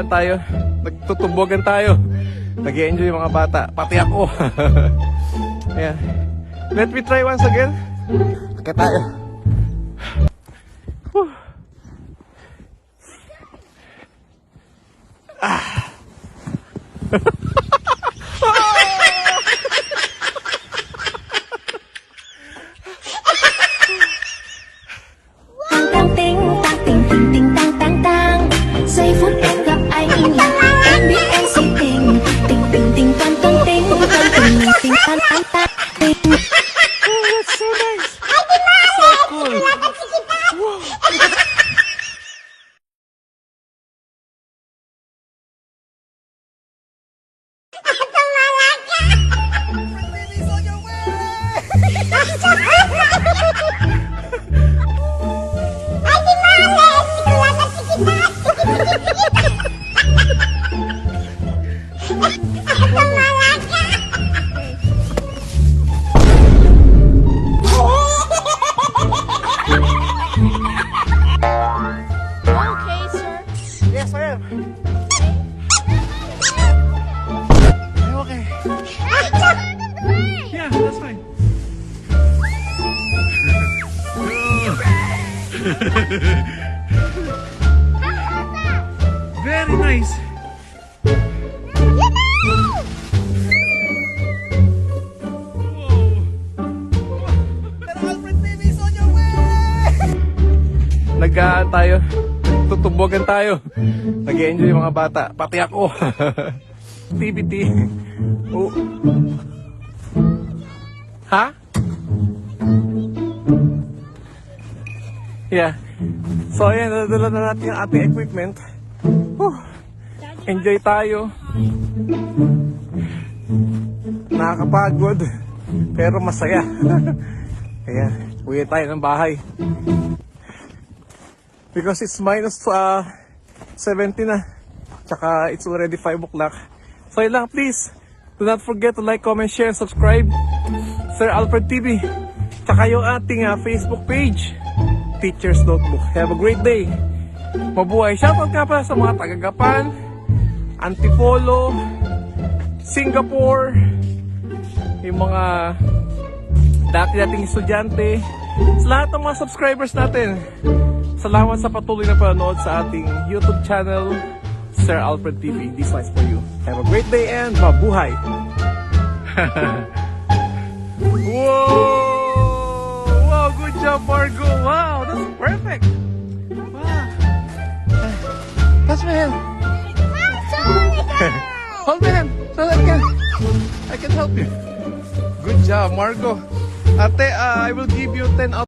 tayo. Nagtutubogan tayo. Nag-enjoy yung mga bata. Pati ako. Ayan. Let me try once again. Okay tayo. Whew. Yes, I am. I'm okay. Yeah, that's fine. Very nice. Tayo. Tutubogan tayo. Nag-enjoy yung mga bata. Pati ako. TBT. Oh. Ha? Yeah. So ayan, nadala na natin yung ating equipment. Enjoy tayo. Nakakapagod. Pero masaya. Ayan, uwi tayo ng bahay. Because it's minus 70 na. Tsaka it's already 5 o'clock. So yun lang, please. Do not forget to like, comment, share, and subscribe. Sir Alfred TV. Tsaka yung ating Facebook page. Teacher's Notebook. Have a great day. Mabuhay. Shoutout nga pala sa mga taga-Gapan, Antipolo, Singapore, yung mga dati-dating estudyante, sa lahat ng mga subscribers natin. Salamat sa patuloy na panonood sa ating YouTube channel, Sir Alfred TV. This one is for you. Have a great day and mabuhay! Whoa! Wow, good job, Margo! Wow, that's perfect! Wow! Touch my hand! Hold my hand so that I can help you. Good job, Margo. Ate, I will give you 10 out.